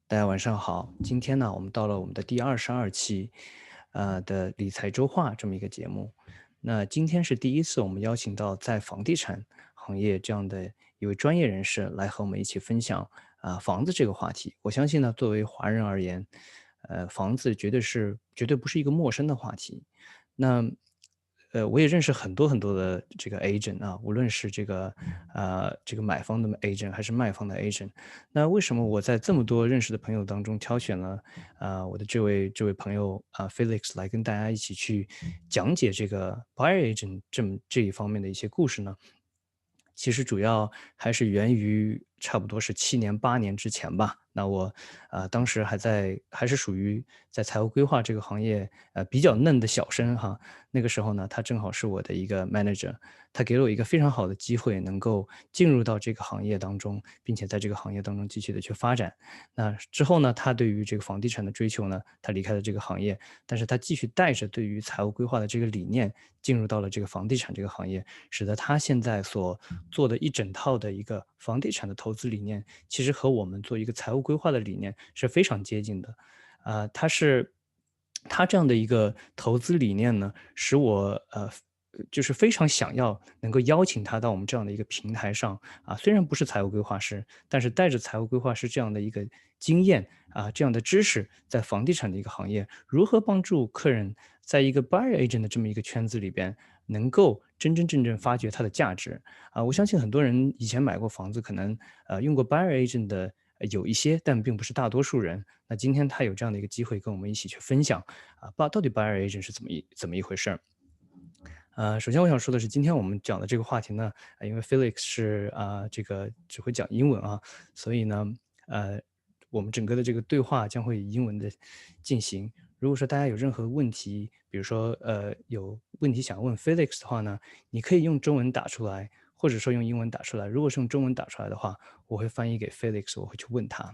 大家晚上好，今天呢，我们到了我们的第22期，的理财周话这么一个节目。那今天是第一次，我们邀请到在房地产行业这样的一位专业人士来和我们一起分享房子这个话题。我相信呢，作为华人而言，房子绝对不是一个陌生的话题。那我也认识很多很多的这个 agent 啊，无论是这个买方的 agent 还是卖方的 agent。那为什么我在这么多认识的朋友当中挑选了我的这位朋友Felix 来跟大家一起去讲解这个 buyer agent 这一方面的一些故事呢？其实主要还是源于差不多是7年8年之前吧。那我当时还是属于在财务规划这个行业比较嫩的小生哈。那个时候呢，他正好是我的一个 manager，他给了我一个非常好的机会，能够进入到这个行业当中，并且在这个行业当中继续的去发展。那之后呢，他对于这个房地产的追求呢，他离开了这个行业，但是他继续带着对于财务规划的这个理念，进入到了这个房地产这个行业，使得他现在所做的一整套的一个房地产的投资理念，其实和我们做一个财务规划的理念是非常接近的。他这样的一个投资理念呢，使我就是非常想要能够邀请他到我们这样的一个平台上啊。虽然不是财务规划师，但是带着财务规划师这样的一个经验啊，这样的知识，在房地产的一个行业，如何帮助客人在一个 buyer agent 的这么一个圈子里边，能够真真正正发掘它的价值啊。我相信很多人以前买过房子，可能用过 buyer agent 的有一些，但并不是大多数人。那今天他有这样的一个机会跟我们一起去分享到底 buyer agent 是怎么一回事儿。首先我想说的是，今天我们讲的这个话题呢，因为 Felix 是这个只会讲英文啊，所以呢，我们整个的这个对话将会以英文的进行。如果说大家有任何问题，比如说有问题想问 Felix 的话呢，你可以用中文打出来，或者说用英文打出来。如果是用中文打出来的话，我会翻译给 Felix，我会去问他，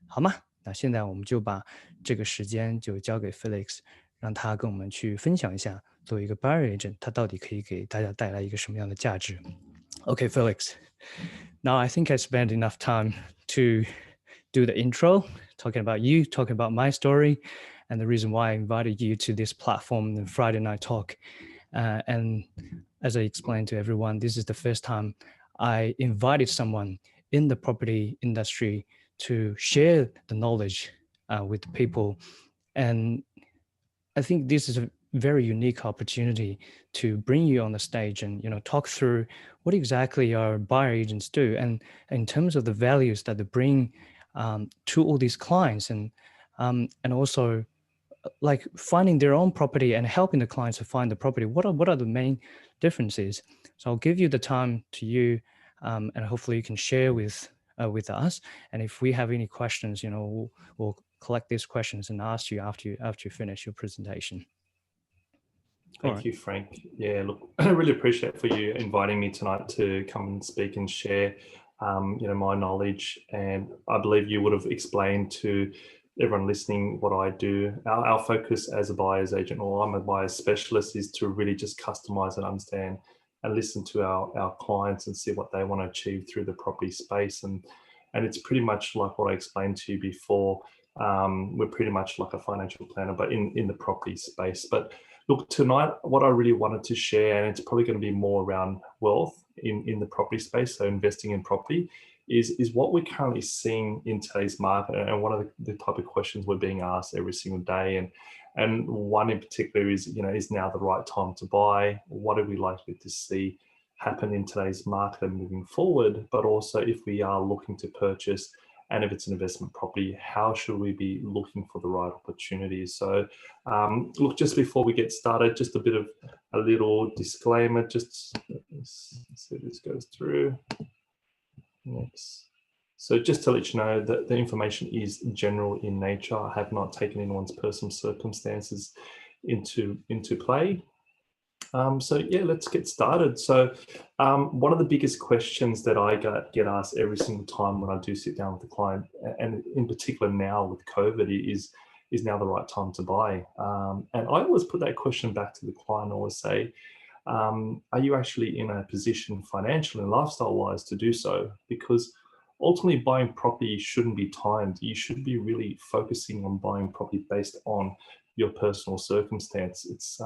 好吗？那现在我们就把这个时间就交给 Felix，让他跟我们去分享一下，作为一个 buyer agent，他到底可以给大家带来一个什么样的价值。Okay, Felix. Now I think I spent enough time to do the intro, talking about you, talking about my story, and the reason why I invited you to this platform, the Friday Night Talk. And as I explained to everyone, this is the first time I invited someone in the property industry to share the knowledge with people. And I think this is a very unique opportunity to bring you on the stage and talk through what exactly our buyer agents do, and in terms of the values that they bring to all these clients, and also like finding their own property and helping the clients to find the property. What are the main differences? So I'll give you the time to you, and hopefully you can share with us. And if we have any questions, we'll collect these questions and ask you after you finish your presentation. Thank you, Frank. Yeah, look, I really appreciate for you inviting me tonight to come and speak and share, my knowledge. And I believe you would have explained to everyone listening what I do. Our focus as a buyer's agent, or I'm a buyer's specialist, is to really just customize and understand and listen to our clients and see what they want to achieve through the property space. And it's pretty much like what I explained to you before. We're pretty much like a financial planner, but in the property space. But look, tonight, what I really wanted to share, and it's probably going to be more around wealth in the property space, so investing in property, is what we're currently seeing in today's market, and one of the type of questions we're being asked every single day. And one in particular is, is now the right time to buy? What are we likely to see happen in today's market and moving forward? But also, if we are looking to purchase, and if it's an investment property, how should we be looking for the right opportunities? So look, just before we get started, just a little disclaimer, just let's see if this goes through. Next. So just to let you know that the information is general in nature. I have not taken anyone's personal circumstances into play. So yeah, let's get started. So one of the biggest questions that I get asked every single time when I do sit down with a client, and in particular now with COVID, is now the right time to buy? And I always put that question back to the client. I always say, are you actually in a position financially and lifestyle wise to do so? Because ultimately buying property shouldn't be timed. You should be really focusing on buying property based on your personal circumstance. It's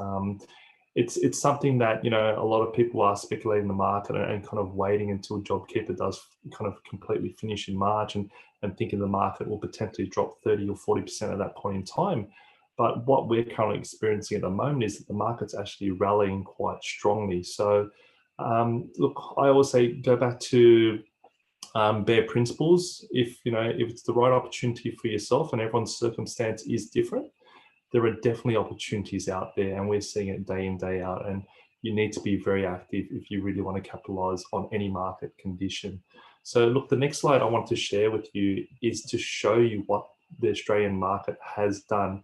something that, a lot of people are speculating the market and kind of waiting until JobKeeper does kind of completely finish in March and thinking the market will potentially drop 30 or 40% at that point in time. But what we're currently experiencing at the moment is that the market's actually rallying quite strongly. So look, I always say go back to bare principles. If it's the right opportunity for yourself, and everyone's circumstance is different, there are definitely opportunities out there, and we're seeing it day in, day out. And you need to be very active if you really want to capitalize on any market condition. So look, the next slide I want to share with you is to show you what the Australian market has done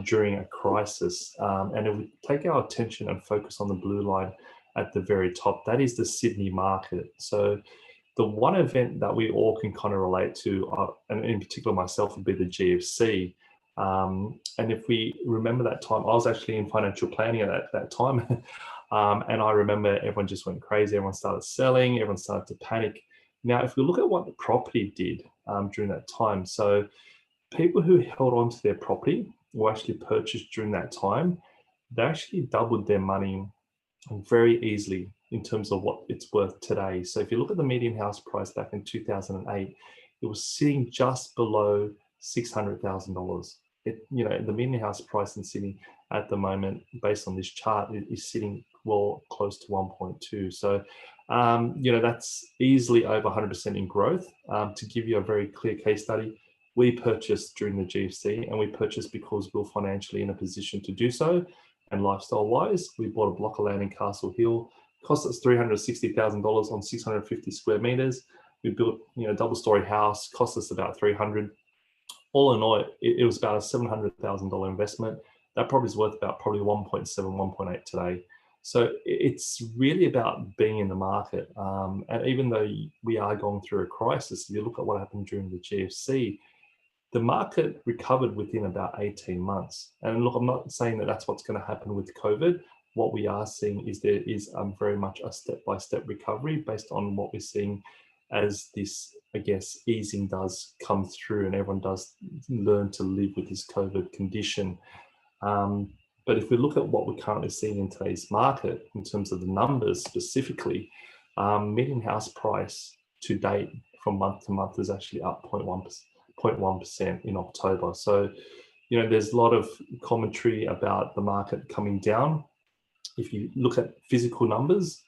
during a crisis. And if we take our attention and focus on the blue line at the very top, that is the Sydney market. So the one event that we all can kind of relate to, and in particular myself, would be the GFC. And if we remember that time, I was actually in financial planning at that time. And I remember everyone just went crazy. Everyone started selling, everyone started to panic. Now, if we look at what the property did during that time, so people who held on to their property or actually purchased during that time, they actually doubled their money very easily in terms of what it's worth today. So if you look at the median house price back in 2008, it was sitting just below $600,000. The median house price in Sydney at the moment, based on this chart, is sitting well close to 1.2. So, that's easily over 100% in growth. To give you a very clear case study, we purchased during the GFC, and we purchased because we were financially in a position to do so. And lifestyle-wise, we bought a block of land in Castle Hill. Cost us $360,000 on 650 square meters. We built, a double-story house. Cost us about $300,000. All in all, it was about a $700,000 investment. That property is worth about probably 1.7, 1.8 today. So it's really about being in the market. And even though we are going through a crisis, if you look at what happened during the GFC, the market recovered within about 18 months. And look, I'm not saying that that's what's going to happen with COVID. What we are seeing is there is very much a step-by-step recovery based on what we're seeing as this, I guess, easing does come through and everyone does learn to live with this COVID condition. But if we look at what we're currently seeing in today's market, in terms of the numbers specifically, median house price to date from month to month is actually up 0.1% in October. So, there's a lot of commentary about the market coming down. If you look at physical numbers,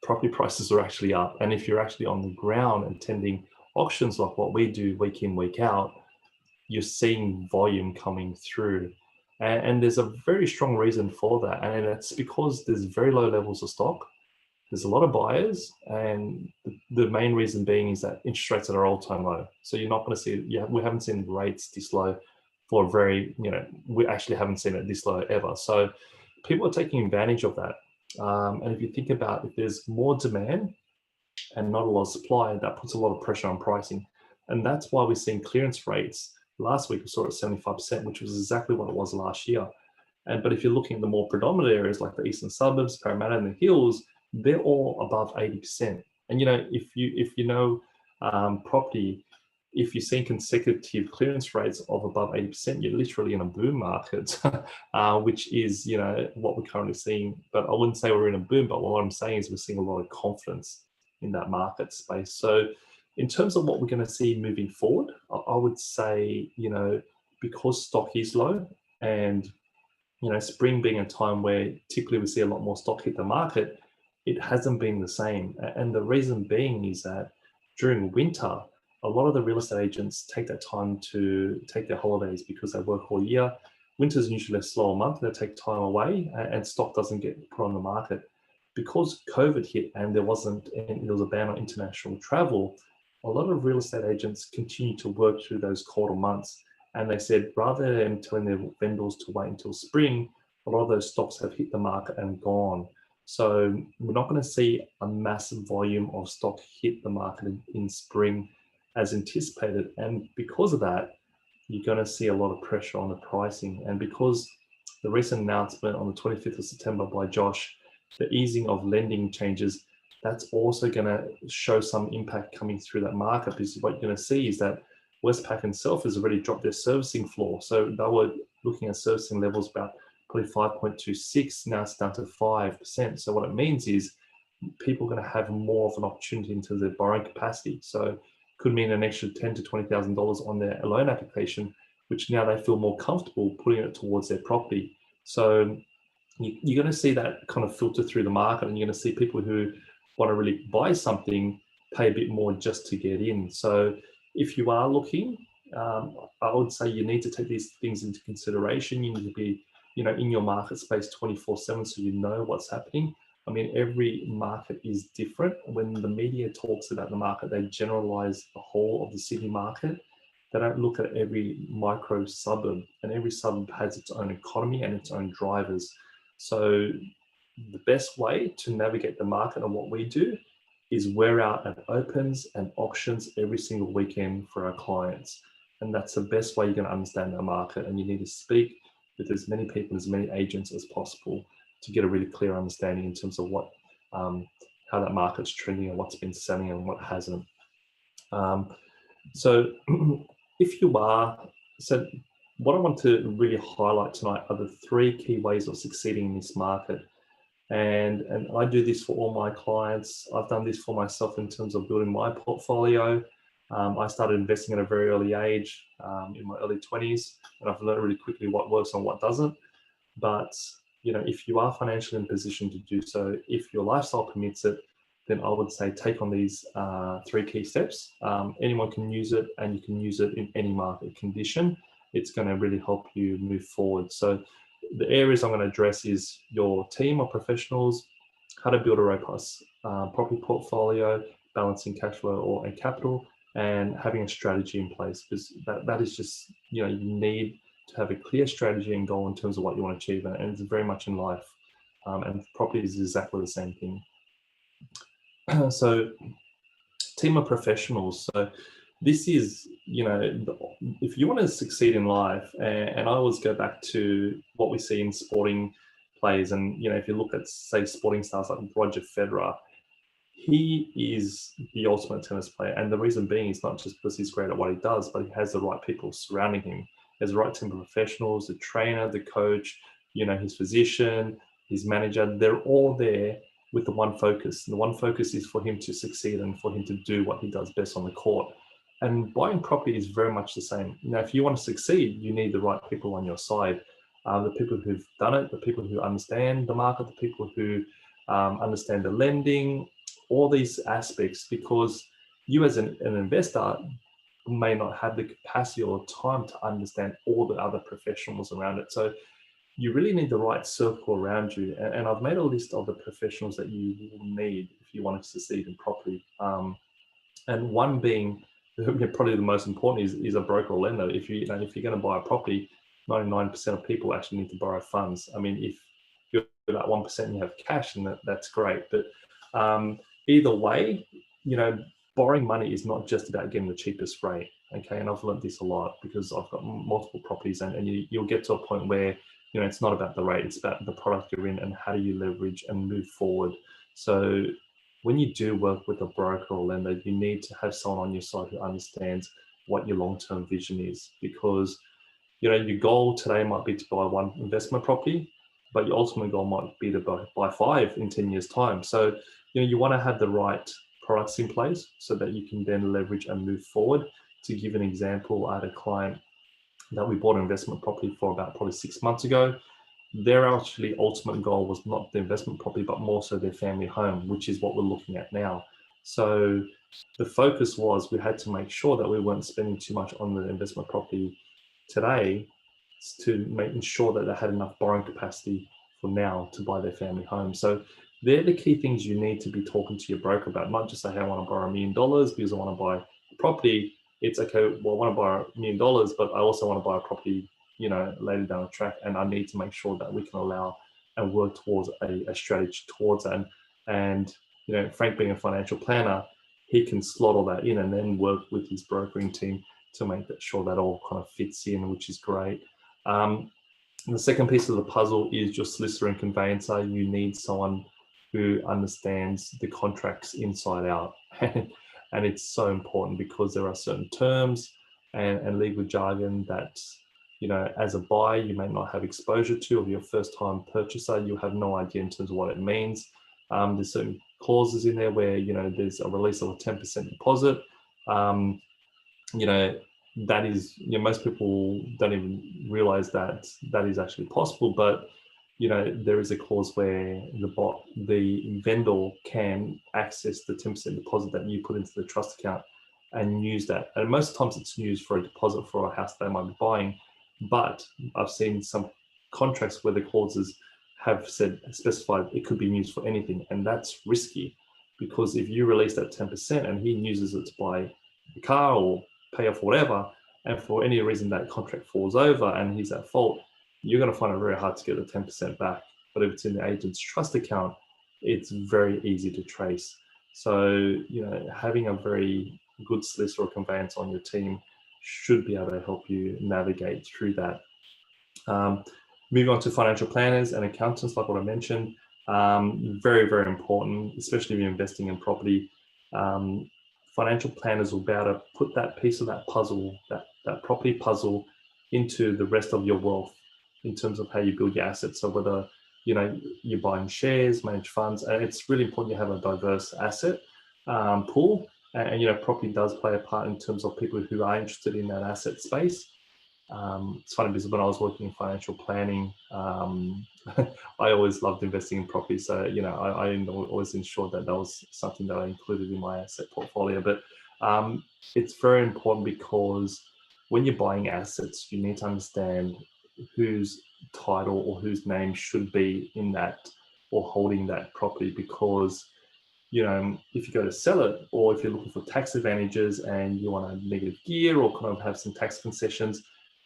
property prices are actually up. And if you're actually on the ground attending auctions like what we do week in, week out, you're seeing volume coming through. And there's a very strong reason for that. And it's because there's very low levels of stock. There's a lot of buyers. And the main reason being is that interest rates are all-time low. So you're not going to see, we haven't seen rates this low for we actually haven't seen it this low ever. So people are taking advantage of that. And if you think about if there's more demand and not a lot of supply, that puts a lot of pressure on pricing. And that's why we're seeing clearance rates. Last week we saw it at 75%, which was exactly what it was last year. But if you're looking at the more predominant areas like the eastern suburbs, Parramatta and the hills, they're all above 80%. And if you know property, if you're seeing consecutive clearance rates of above 80%, you're literally in a boom market, which is what we're currently seeing. But I wouldn't say we're in a boom, but what I'm saying is we're seeing a lot of confidence in that market space. So in terms of what we're going to see moving forward, I would say, because stock is low and, spring being a time where typically we see a lot more stock hit the market, it hasn't been the same. And the reason being is that during winter, a lot of the real estate agents take that time to take their holidays because they work all year. Winter's usually a slower month. They take time away and stock doesn't get put on the market. Because COVID hit and there was a ban on international travel, a lot of real estate agents continue to work through those colder months. And they said, rather than telling their vendors to wait until spring, a lot of those stocks have hit the market and gone. So we're not going to see a massive volume of stock hit the market in spring as anticipated. And because of that, you're going to see a lot of pressure on the pricing. And because the recent announcement on the 25th of September by Josh, the easing of lending changes, that's also going to show some impact coming through that market, because what you're going to see is that Westpac itself has already dropped their servicing floor. So they were looking at servicing levels about probably 5.26, now it's down to 5%. So what it means is people are going to have more of an opportunity in terms of their borrowing capacity. So could mean an extra $10,000 to $20,000 on their loan application, which now they feel more comfortable putting it towards their property. So you're going to see that kind of filter through the market, and you're going to see people who want to really buy something pay a bit more just to get in. So if you are looking, I would say you need to take these things into consideration. You need to be, in your market space 24/7, so you know what's happening. I mean, every market is different. When the media talks about the market, they generalize the whole of the Sydney market. They don't look at every micro suburb, and every suburb has its own economy and its own drivers. So the best way to navigate the market and what we do is we're out at opens and auctions every single weekend for our clients. And that's the best way you're going to understand the market. And you need to speak with as many people, as many agents as possible to get a really clear understanding in terms of what, how that market's trending and what's been selling and what hasn't. So if you are, so what I want to really highlight tonight are the 3 key ways of succeeding in this market. And I do this for all my clients. I've done this for myself in terms of building my portfolio. I started investing at a very early age, in my early 20s, and I've learned really quickly what works and what doesn't. But if you are financially in a position to do so, if your lifestyle permits it, then I would say take on these 3 key steps. Anyone can use it, and you can use it in any market condition. It's going to really help you move forward. So the areas I'm going to address is your team of professionals, how to build a robust property portfolio, balancing cash flow and capital, and having a strategy in place, because that is just, you need to have a clear strategy and goal in terms of what you want to achieve. And it's very much in life. And property is exactly the same thing. So team of professionals. So this is, if you want to succeed in life, and I always go back to what we see in sporting players. And, if you look at, say, sporting stars like Roger Federer, he is the ultimate tennis player. And the reason being is not just because he's great at what he does, but he has the right people surrounding him. He has the right team of professionals, the trainer, the coach, his physician, his manager. They're all there with the one focus. And the one focus is for him to succeed and for him to do what he does best on the court. And buying property is very much the same. Now, if you want to succeed, you need the right people on your side. The people who've done it, the people who understand the market, the people who understand the lending, all these aspects, because you as an investor may not have the capacity or time to understand all the other professionals around it. So you really need the right circle around you. And I've made a list of the professionals that you will need if you want to succeed in property. And one being, probably the most important, is a broker or lender. If you're going to buy a property, 99% of people actually need to borrow funds. I mean, if you're that 1% and you have cash, and that's great. But either way, borrowing money is not just about getting the cheapest rate. Okay, and I've learned this a lot because I've got multiple properties, and you'll get to a point where it's not about the rate, it's about the product you're in and how do you leverage and move forward. So when you do work with a broker or lender, you need to have someone on your side who understands what your long-term vision is, because your goal today might be to buy one investment property, but your ultimate goal might be to buy 5 in 10 years time. So you want to have the right products in place so that you can then leverage and move forward. To give an example, I had a client that we bought an investment property for about probably 6 months ago. Their actually ultimate goal was not the investment property, but more so their family home, which is what we're looking at now. So the focus was we had to make sure that we weren't spending too much on the investment property today, to make sure that they had enough borrowing capacity for now to buy their family home. So they're the key things you need to be talking to your broker about, not just say, hey, I want to borrow $1 million because I want to buy a property. It's okay, well, I want to borrow $1 million, but I also want to buy a property, later down the track, and I need to make sure that we can allow and work towards a strategy towards that. And Frank, being a financial planner, he can slot all that in and then work with his brokering team to make sure that all kind of fits in, which is great. And the second piece of the puzzle is your solicitor and conveyancer. You need someone who understands the contracts inside out. And it's so important because there are certain terms and legal jargon that, you know, as a buyer, you may not have exposure to, or your first time purchaser, you have no idea in terms of what it means. There's certain clauses in there where, you know, there's a release of a 10% deposit. You know, that is, you know, most people don't even realize that that is actually possible, but, you know, there is a clause where the vendor can access the 10% deposit that you put into the trust account and use that. And most times it's used for a deposit for a house they might be buying. But I've seen some contracts where the clauses have specified it could be used for anything. And that's risky, because if you release that 10% and he uses it to buy a car or pay off whatever, and for any reason that contract falls over and he's at fault, you're going to find it very hard to get the 10% back. But if it's in the agent's trust account, it's very easy to trace. So, you know, having a very good solicitor or conveyance on your team should be able to help you navigate through that. Moving on to financial planners and accountants, like what I mentioned, very, very important, especially if you're investing in property. Financial planners will be able to put that piece of that puzzle, that property puzzle, into the rest of your wealth in terms of how you build your assets. So whether, you know, you're buying shares, managed funds, and it's really important you have a diverse asset pool. And, you know, property does play a part in terms of people who are interested in that asset space. It's funny because when I was working in financial planning, I always loved investing in property. So, you know, I always ensured that was something that I included in my asset portfolio. But it's very important because when you're buying assets, you need to understand whose title or whose name should be in that or holding that property, because, you know, if you go to sell it, or if you're looking for tax advantages and you want a negative gear or kind of have some tax concessions,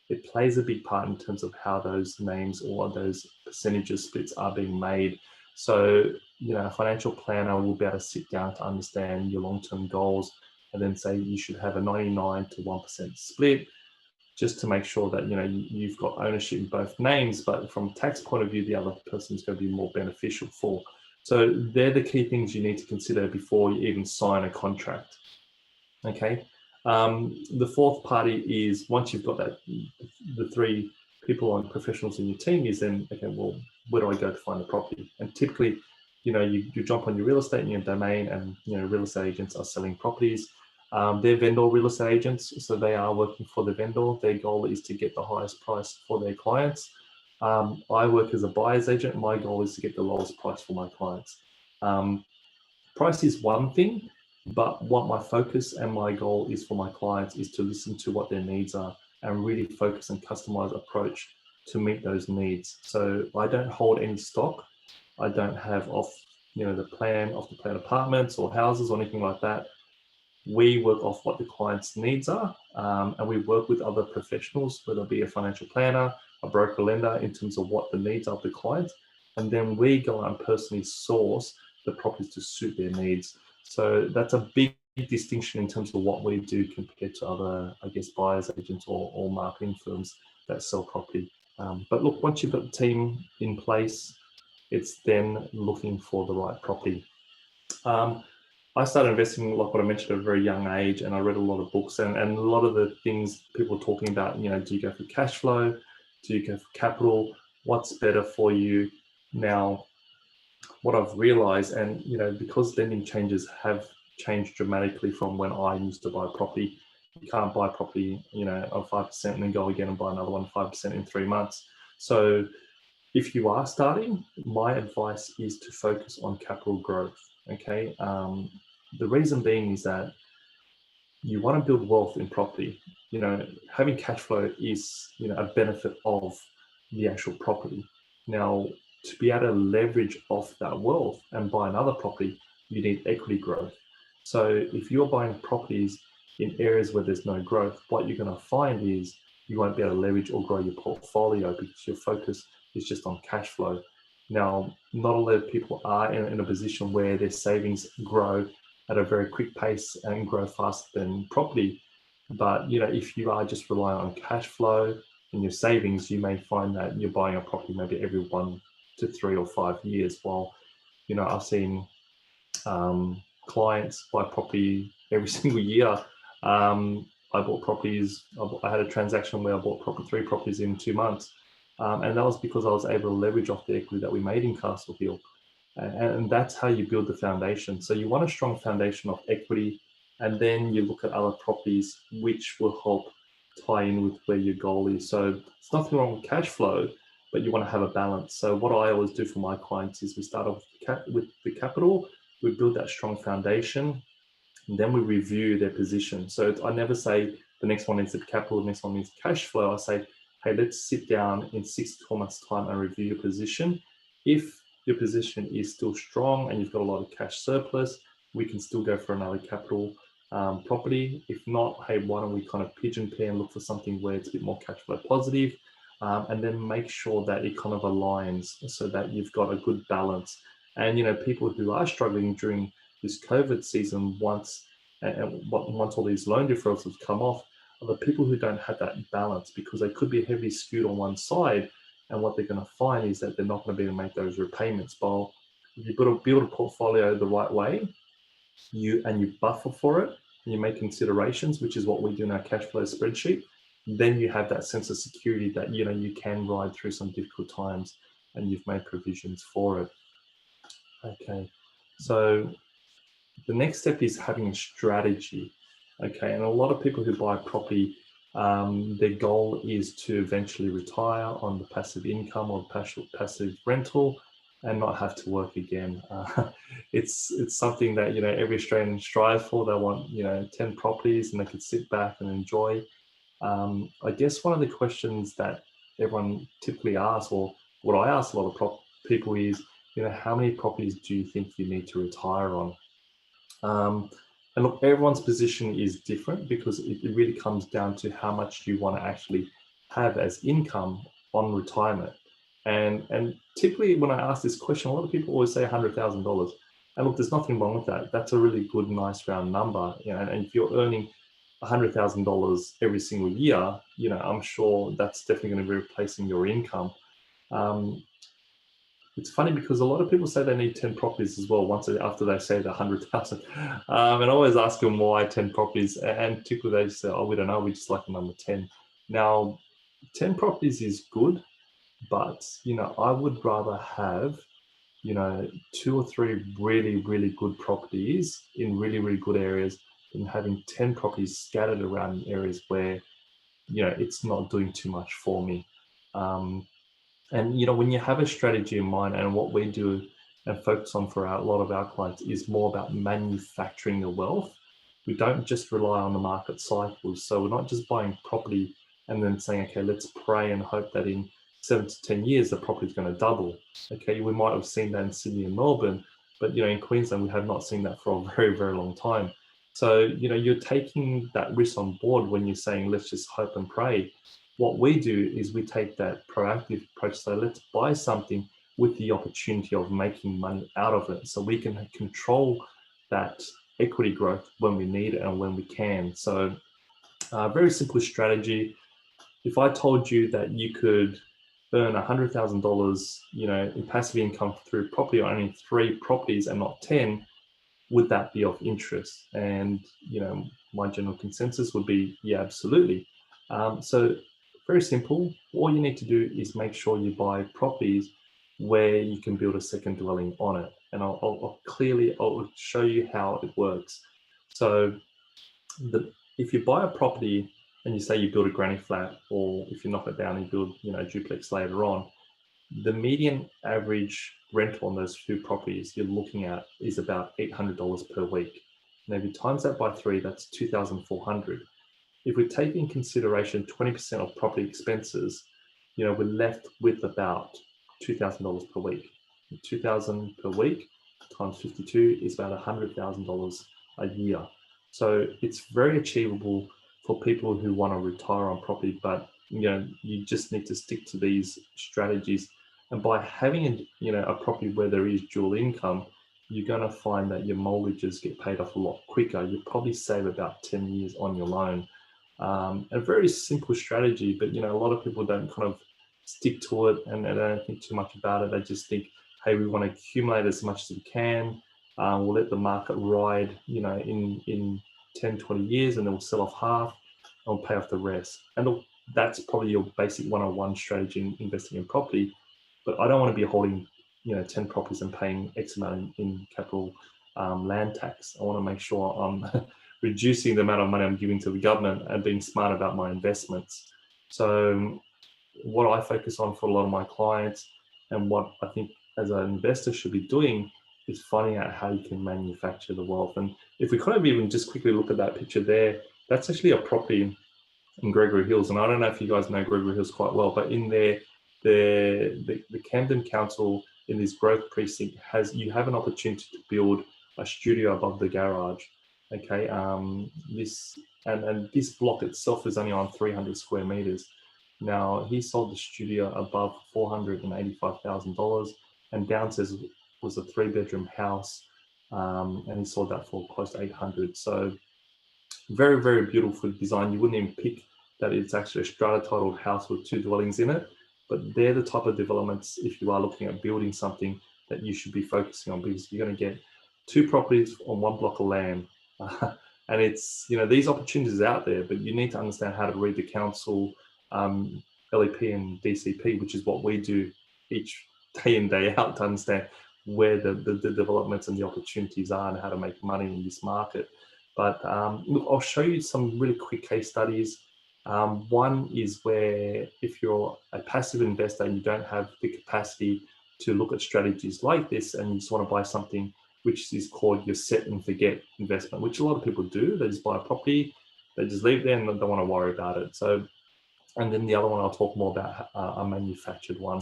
it plays a big part in terms of how those names or those percentages splits are being made. So, you know, a financial planner will be able to sit down to understand your long-term goals and then say you should have a 99 to 1% split, just to make sure that, you know, you've got ownership in both names, but from a tax point of view, the other person is going to be more beneficial for. So they're the key things you need to consider before you even sign a contract. Okay. The fourth party is, once you've got that, the three people and professionals in your team, is then, okay, well, where do I go to find the property? And typically, you know, you jump on your real estate in your domain, and, you know, real estate agents are selling properties. They're vendor real estate agents, so they are working for the vendor. Their goal is to get the highest price for their clients. I work as a buyer's agent. My goal is to get the lowest price for my clients. Price is one thing, but what my focus and my goal is for my clients is to listen to what their needs are and really focus and customize approach to meet those needs. So I don't hold any stock. I don't have off the plan apartments or houses or anything like that. We work off what the client's needs are, and we work with other professionals, whether it be a financial planner, a broker, lender, in terms of what the needs are of the client. And then we go out and personally source the properties to suit their needs. So that's a big distinction in terms of what we do compared to other, I guess, buyers agents or marketing firms that sell property. But look, once you've got the team in place, it's then looking for the right property. I started investing, like what I mentioned, at a very young age, and I read a lot of books, and a lot of the things people are talking about, you know, do you go for cash flow? Do you go for capital? What's better for you? Now, what I've realized, and, you know, because lending changes have changed dramatically from when I used to buy property. You can't buy property, you know, of 5% and then go again and buy another one 5% in 3 months. So if you are starting, my advice is to focus on capital growth. Okay. The reason being is that you want to build wealth in property. You know, having cash flow is, you know, a benefit of the actual property. Now, to be able to leverage off that wealth and buy another property, you need equity growth. So if you're buying properties in areas where there's no growth, what you're going to find is you won't be able to leverage or grow your portfolio because your focus is just on cash flow. Now, not a lot of people are in a position where their savings grow at a very quick pace and grow faster than property. But, you know, if you are just relying on cash flow and your savings, you may find that you're buying a property maybe every 1 to 3 or 5 years, while I've seen clients buy property every single year. I bought properties. I had a transaction where I bought 3 properties in 2 months. And that was because I was able to leverage off the equity that we made in Castle Hill. And that's how you build the foundation. So you want a strong foundation of equity, and then you look at other properties which will help tie in with where your goal is. So it's nothing wrong with cash flow, but you want to have a balance. So what I always do for my clients is we start off with the capital, we build that strong foundation, and then we review their position. So I never say the next one needs the capital, the next one needs cash flow. I say, hey, let's sit down in 6 to 12 months time and review your position. If your position is still strong and you've got a lot of cash surplus, we can still go for another capital property. If not, hey, why don't we kind of pigeon pair and look for something where it's a bit more cash flow positive, and then make sure that it kind of aligns so that you've got a good balance. And people who are struggling during this COVID season, once all these loan deferrals have come off, are the people who don't have that balance, because they could be heavily skewed on one side. And what they're going to find is that they're not going to be able to make those repayments. But if you build a portfolio the right way, you buffer for it, and you make considerations, which is what we do in our cash flow spreadsheet, then you have that sense of security that you can ride through some difficult times, and you've made provisions for it. Okay, so the next step is having a strategy. Okay, and a lot of people who buy property, their goal is to eventually retire on the passive income or passive rental and not have to work again. It's something that every Australian strives for. They want 10 properties and they can sit back and enjoy. I guess one of the questions that everyone typically asks, or what I ask a lot of people is, how many properties do you think you need to retire on? And look, everyone's position is different, because it really comes down to how much you want to actually have as income on retirement. And typically when I ask this question, a lot of people always say $100,000. And look, there's nothing wrong with that. That's a really good, nice round number. And if you're earning $100,000 every single year, I'm sure that's definitely going to be replacing your income. It's funny because a lot of people say they need 10 properties as well after they say the 100,000. And I always ask them why 10 properties, and typically they say, oh, we don't know, we just like the number 10. Now, 10 properties is good, but I would rather have 2 or 3 really, really good properties in really, really good areas than having 10 properties scattered around in areas where it's not doing too much for me. And when you have a strategy in mind, and what we do and focus on for a lot of our clients is more about manufacturing the wealth. We don't just rely on the market cycles. So we're not just buying property and then saying, okay, let's pray and hope that in 7 to 10 years the property is going to double. Okay, we might have seen that in Sydney and Melbourne, but in Queensland we have not seen that for a very, very long time. So you're taking that risk on board when you're saying let's just hope and pray. What we do is we take that proactive approach. So let's buy something with the opportunity of making money out of it, so we can control that equity growth when we need it and when we can. So very simple strategy. If I told you that you could earn $100,000, in passive income through property on only 3 properties and not 10, would that be of interest? And my general consensus would be, yeah, absolutely. So very simple. All you need to do is make sure you buy properties where you can build a second dwelling on it. And I'll show you how it works. So if you buy a property and you say you build a granny flat, or if you knock it down and you build a duplex later on, the median average rental on those 2 properties you're looking at is about $800 per week. And if you times that by 3, that's $2,400. If we take in consideration 20% of property expenses, we're left with about $2,000 per week. $2,000 per week times 52 is about $100,000 a year. So it's very achievable for people who want to retire on property, but you just need to stick to these strategies. And by having a property where there is dual income, you're going to find that your mortgages get paid off a lot quicker. You probably save about 10 years on your loan. A very simple strategy, but a lot of people don't kind of stick to it, and they don't think too much about it. They just think hey, we want to accumulate as much as we can. We'll let the market ride, in 10, 20 years, and then we'll sell off half and we'll pay off the rest. And look, that's probably your basic 101 strategy in investing in property. But I don't want to be holding, 10 properties and paying X amount in capital land tax. I want to make sure I'm reducing the amount of money I'm giving to the government and being smart about my investments. So what I focus on for a lot of my clients, and what I think as an investor should be doing, is finding out how you can manufacture the wealth. And if we kind of even just quickly look at that picture there, that's actually a property in Gregory Hills. And I don't know if you guys know Gregory Hills quite well, but in there, the Camden Council in this growth precinct you have an opportunity to build a studio above the garage. Okay, this block itself is only on 300 square meters. Now, he sold the studio above $485,000, and downstairs was a 3-bedroom house, and he sold that for close to 800. So very, very beautiful design. You wouldn't even pick that it's actually a strata titled house with 2 dwellings in it, but they're the type of developments, if you are looking at building something, that you should be focusing on, because you're going to get 2 properties on 1 block of land. And it's, these opportunities are out there, but you need to understand how to read the council, LEP and DCP, which is what we do each day in, day out, to understand where the developments and the opportunities are and how to make money in this market. But look, I'll show you some really quick case studies. One is where if you're a passive investor and you don't have the capacity to look at strategies like this, and you just want to buy something which is called your set and forget investment, which a lot of people do. They just buy a property, they just leave it there and they don't want to worry about it. So, and then the other one I'll talk more about, a manufactured one.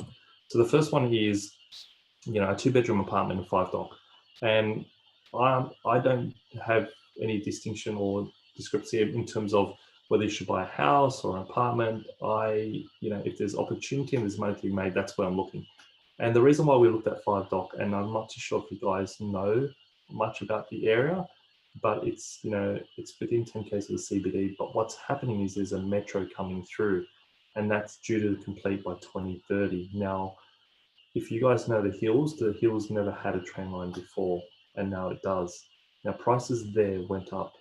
So the first one is, a 2-bedroom apartment in 5 Dock. And I don't have any distinction or discrepancy in terms of whether you should buy a house or an apartment. If there's opportunity and there's money to be made, that's where I'm looking. And the reason why we looked at 5 Dock, and I'm not too sure if you guys know much about the area, but it's within 10 k's of the CBD. But what's happening is there's a metro coming through, and that's due to complete by 2030. Now, if you guys know the Hills never had a train line before, and now it does. Now, prices there went up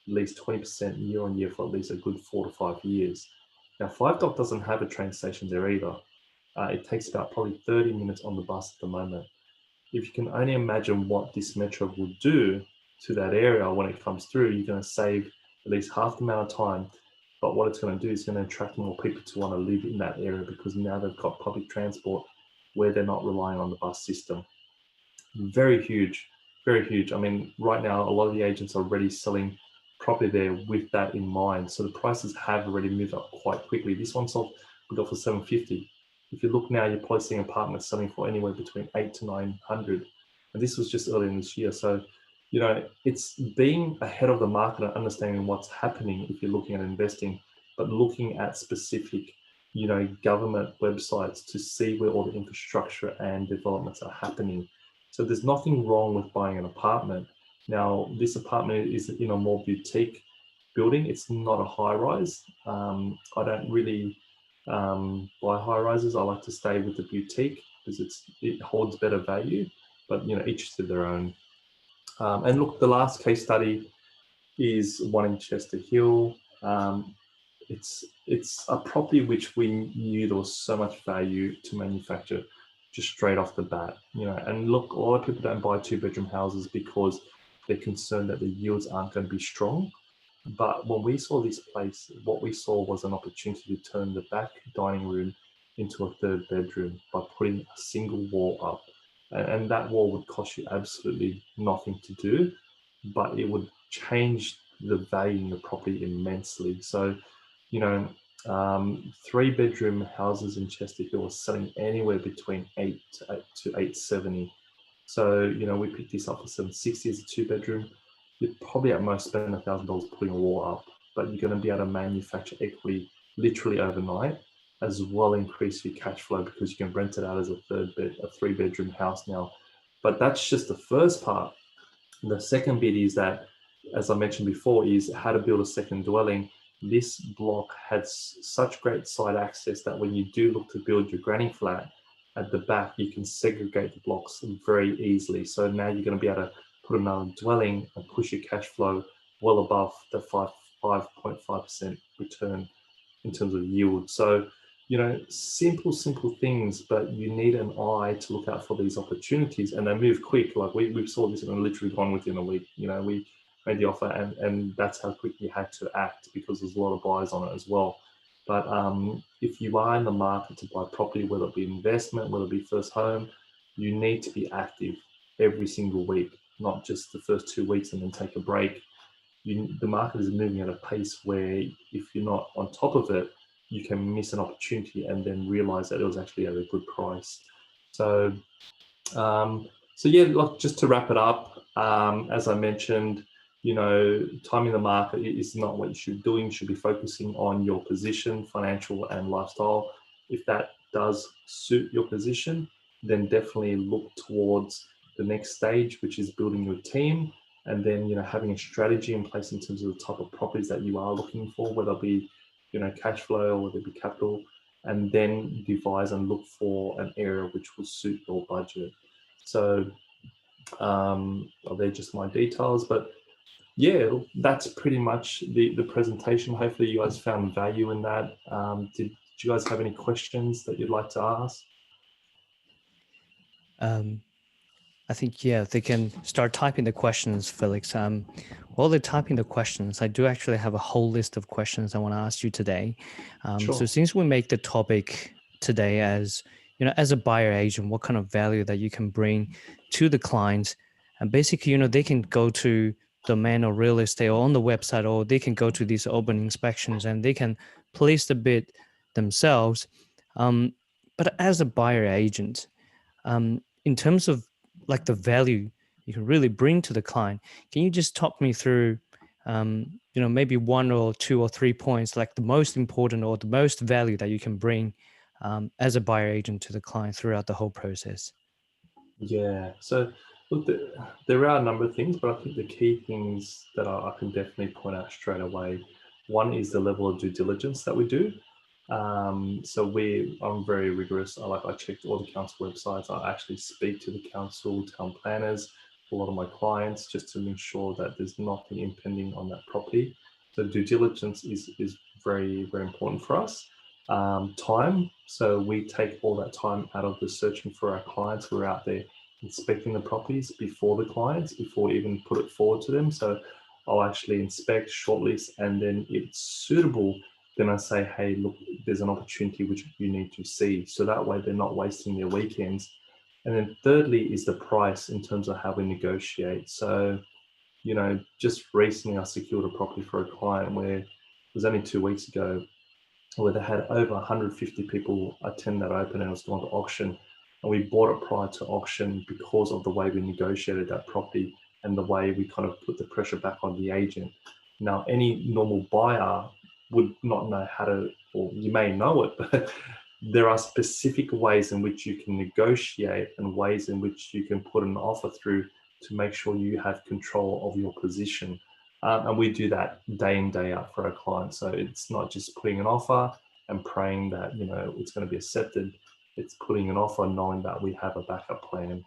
at least 20% year on year for at least a good 4 to 5 years. Now, 5 Dock doesn't have a train station there either. It takes about probably 30 minutes on the bus at the moment. If you can only imagine what this metro will do to that area when it comes through, you're going to save at least half the amount of time. But what it's going to do is going to attract more people to want to live in that area, because now they've got public transport where they're not relying on the bus system. Very huge, very huge. I mean, right now, a lot of the agents are already selling property there with that in mind. So the prices have already moved up quite quickly. This one sold, we got for $750. If you look now, you're probably seeing apartments selling for anywhere between $800 to $900. And this was just earlier in this year. So, it's being ahead of the market and understanding what's happening if you're looking at investing, but looking at specific, government websites to see where all the infrastructure and developments are happening. So there's nothing wrong with buying an apartment. Now, this apartment is in a more boutique building. It's not a high rise. I don't really buy high rises. I like to stay with the boutique because it holds better value, but each to their own. And look, the last case study is one in Chester Hill. It's a property which we knew there was so much value to manufacture just straight off the bat. And look, a lot of people don't buy 2-bedroom houses because they're concerned that the yields aren't going to be strong. But when we saw this place, what we saw was an opportunity to turn the back dining room into a 3rd bedroom by putting a single wall up. And that wall would cost you absolutely nothing to do, but it would change the value in the property immensely. So, 3-bedroom houses in Chester Hill are selling anywhere between $8 to $870. So, we picked this up for $760 as a 2-bedroom. You'd probably at most spend $1,000 putting a wall up, but you're going to be able to manufacture equity literally overnight, as well increase your cash flow because you can rent it out as a 3-bedroom house now. But that's just the first part. The second bit is that, as I mentioned before, is how to build a second dwelling. This block has such great side access that when you do look to build your granny flat, at the back, you can segregate the blocks very easily. So now you're going to be able to put another dwelling and push your cash flow well above the 5.5% return in terms of yield. So, simple things, but you need an eye to look out for these opportunities, and they move quick. Like we saw this and literally gone within a week. We made the offer, and that's how quick you had to act, because there's a lot of buyers on it as well. But if you are in the market to buy property, whether it be investment, whether it be first home, you need to be active every single week, not just the first 2 weeks and then take a break. The market is moving at a pace where if you're not on top of it, you can miss an opportunity and then realize that it was actually at a good price. So yeah, look, just to wrap it up, as I mentioned, timing the market is not what you should be doing. You should be focusing on your position, financial and lifestyle. If that does suit your position, then definitely look towards the next stage, which is building your team, and then having a strategy in place in terms of the type of properties that you are looking for, whether it be cash flow or whether it be capital, and then devise and look for an area which will suit your budget. So they're just my details, but yeah, that's pretty much the presentation. Hopefully you guys found value in that. Did you guys have any questions that you'd like to ask? I think, yeah, they can start typing the questions, Felix. While they're typing the questions, I do actually have a whole list of questions I want to ask you today. Sure. So since we make the topic today as, as a buyer agent, what kind of value that you can bring to the clients, and basically, they can go to domain or real estate or on the website, or they can go to these open inspections and they can place the bid themselves. But as a buyer agent, in terms of like the value you can really bring to the client, can you just talk me through, maybe 1 or 2 or 3 points, like the most important or the most value that you can bring as a buyer agent to the client throughout the whole process? Yeah, so look, there are a number of things, but I think the key things that I can definitely point out straight away, one is the level of due diligence that we do. So I'm very rigorous. I checked all the council websites. I actually speak to the council, town planners, a lot of my clients, just to ensure that there's nothing impending on that property. So due diligence is very, very important for us. Time. So we take all that time out of the searching for our clients. We're out there inspecting the properties before the clients, before we even put it forward to them. So I'll actually inspect, shortlist, and then if it's suitable, then I say, hey, look, there's an opportunity which you need to see. So that way they're not wasting their weekends. And then thirdly is the price in terms of how we negotiate. So, just recently I secured a property for a client where it was only 2 weeks ago, where they had over 150 people attend that open, and it was going to auction. And we bought it prior to auction because of the way we negotiated that property and the way we kind of put the pressure back on the agent. Now, any normal buyer would not know how to, or you may know it, but there are specific ways in which you can negotiate and ways in which you can put an offer through to make sure you have control of your position. And we do that day in, day out for our clients. So it's not just putting an offer and praying that, it's going to be accepted. It's putting an offer knowing that we have a backup plan.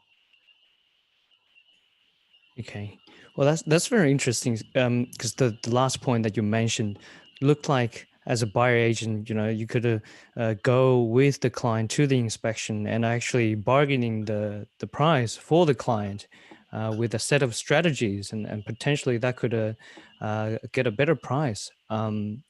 Okay. Well, that's very interesting, because the last point that you mentioned looked like as a buyer agent, you could go with the client to the inspection and actually bargaining the price for the client with a set of strategies, and potentially that could get a better price, with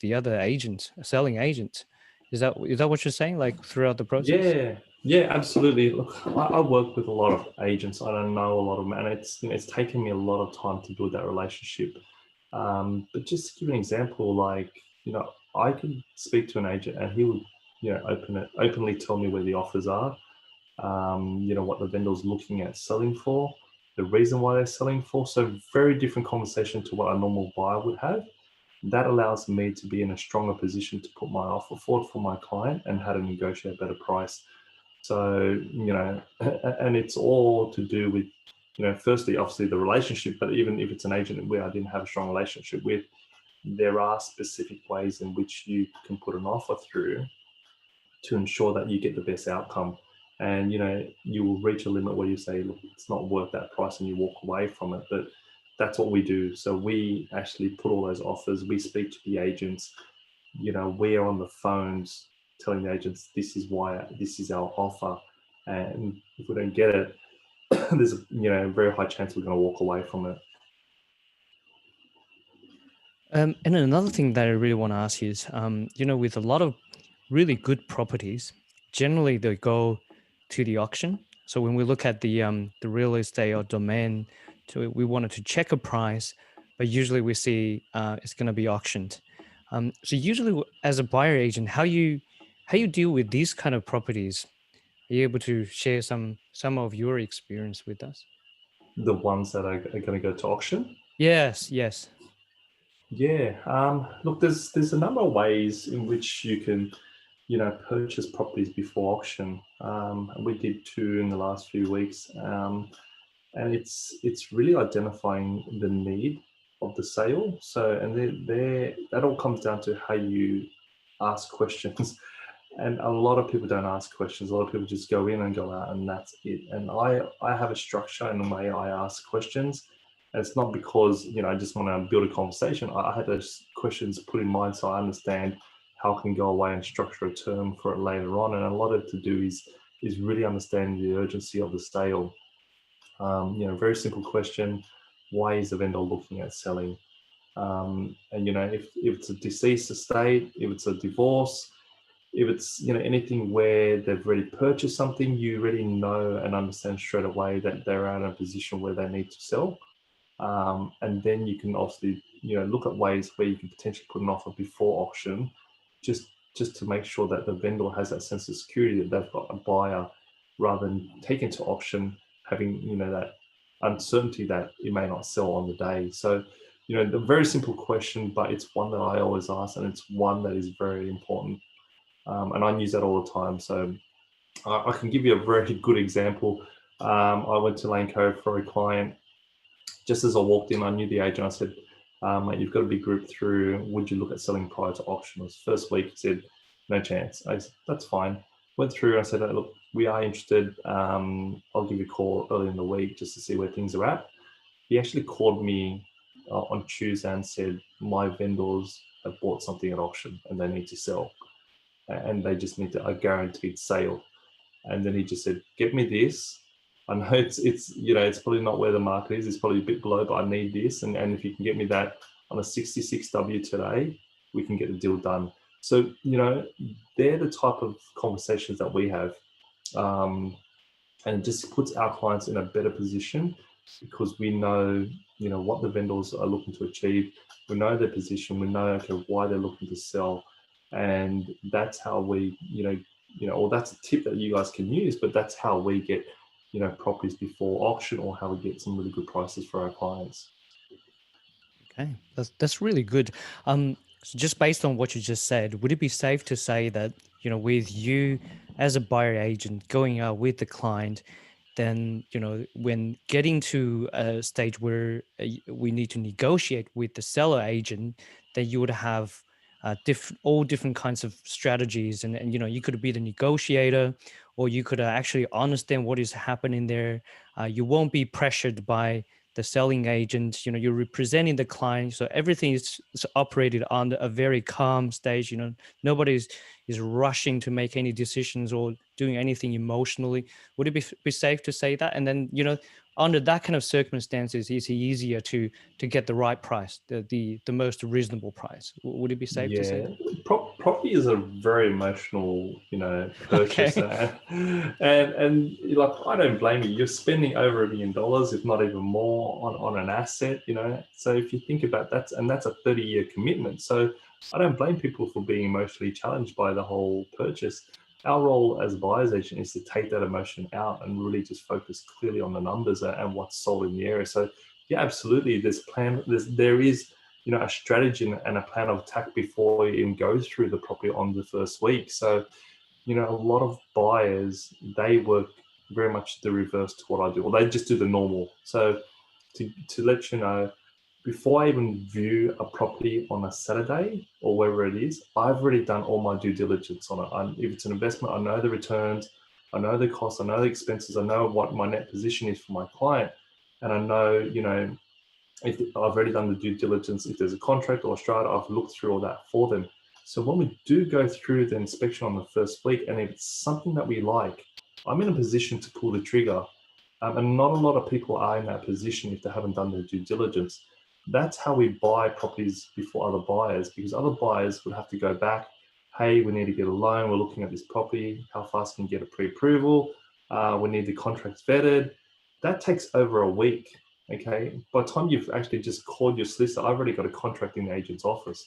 the other agent, selling agent. Is that what you're saying? Like throughout the process? Yeah, absolutely. Look, I work with a lot of agents. I don't know a lot of them, and it's taken me a lot of time to build that relationship. But just to give an example, I could speak to an agent and he would, openly tell me where the offers are, what the vendor's looking at selling for, the reason why they're selling for. So very different conversation to what a normal buyer would have. That allows me to be in a stronger position to put my offer forward for my client and how to negotiate a better price. So, and it's all to do with, firstly, obviously the relationship, but even if it's an agent where I didn't have a strong relationship with, there are specific ways in which you can put an offer through to ensure that you get the best outcome. And, you will reach a limit where you say, look, it's not worth that price, and you walk away from it. But that's what we do. So we actually put all those offers. We speak to the agents. We are on the phones telling the agents, this is our offer. And if we don't get it, there's a very high chance we're going to walk away from it. And another thing that I really want to ask is, with a lot of really good properties, generally they go to the auction. So when we look at the real estate or domain, we wanted to check a price, but usually we see it's going to be auctioned. So usually as a buyer agent, how you deal with these kind of properties? Are you able to share some of your experience with us? The ones that are going to go to auction? Yes. Yeah. Look, there's a number of ways in which you can, purchase properties before auction. We did 2 in the last few weeks, and it's really identifying the need of the sale. So, and that all comes down to how you ask questions. And a lot of people don't ask questions. A lot of people just go in and go out, and that's it. And I have a structure in the way I ask questions. And it's not because, I just want to build a conversation. I had those questions put in mind so I understand how I can go away and structure a term for it later on. And a lot of it to do is really understanding the urgency of the sale. Very simple question. Why is the vendor looking at selling? And, if it's a deceased estate, if it's a divorce, if it's, anything where they've already purchased something, you already know and understand straight away that they're in a position where they need to sell. And then you can obviously, look at ways where you can potentially put an offer before auction, just to make sure that the vendor has that sense of security that they've got a buyer, rather than taking to auction, having, that uncertainty that it may not sell on the day. So, the very simple question, but it's one that I always ask, and it's one that is very important. And I use that all the time. So I can give you a very good example. I went to Lane Cove for a client. Just as I walked in, I knew the agent. I said, mate, you've got a big group through. Would you look at selling prior to auction? It was first week. He said, no chance. I said, that's fine. Went through and I said, look, we are interested. I'll give you a call early in the week just to see where things are at. He actually called me on Tuesday and said, my vendors have bought something at auction and they need to sell. And they just need a guaranteed sale. And then he just said, get me this. I know it's probably not where the market is. It's probably a bit below, but I need this. And if you can get me that on a 66W today, we can get the deal done. So, they're the type of conversations that we have. And it just puts our clients in a better position because we know, what the vendors are looking to achieve. We know their position. We know, why they're looking to sell. And that's how we, or that's a tip that you guys can use, but that's how we get, properties before auction, or how we get some really good prices for our clients. Okay, that's really good. So just based on what you just said, would it be safe to say that, with you as a buyer agent going out with the client, then, when getting to a stage where we need to negotiate with the seller agent, then you would have all different kinds of strategies, and you could be the negotiator, or you could actually understand what is happening there. You won't be pressured by the selling agent. You're representing the client, so everything is operated on a very calm stage. Nobody is rushing to make any decisions or doing anything emotionally. Would it be safe to say that? And then under that kind of circumstances, it's easier to get the right price, the most reasonable price. Would it be safe to say that? Property is a very emotional, purchase. Okay. And like, I don't blame you. You're spending over $1 million, if not even more, on an asset, So if you think about that, and that's a 30-year commitment. So I don't blame people for being emotionally challenged by the whole purchase. Our role as a buyer's agent is to take that emotion out and really just focus clearly on the numbers and what's sold in the area. So yeah, absolutely. There is, a strategy and a plan of attack before you even go through the property on the first week. So, a lot of buyers, they work very much the reverse to what I do, or they just do the normal. So to let you know, before I even view a property on a Saturday or wherever it is, I've already done all my due diligence on it. If it's an investment, I know the returns, I know the costs, I know the expenses, I know what my net position is for my client. And I know, if I've already done the due diligence, if there's a contract or a strata, I've looked through all that for them. So when we do go through the inspection on the first week, and if it's something that we like, I'm in a position to pull the trigger. And not a lot of people are in that position if they haven't done their due diligence. That's how we buy properties before other buyers, because other buyers would have to go back. Hey, we need to get a loan. We're looking at this property. How fast can we get a pre-approval? We need the contracts vetted. That takes over a week. Okay. By the time you've actually just called your solicitor, I've already got a contract in the agent's office.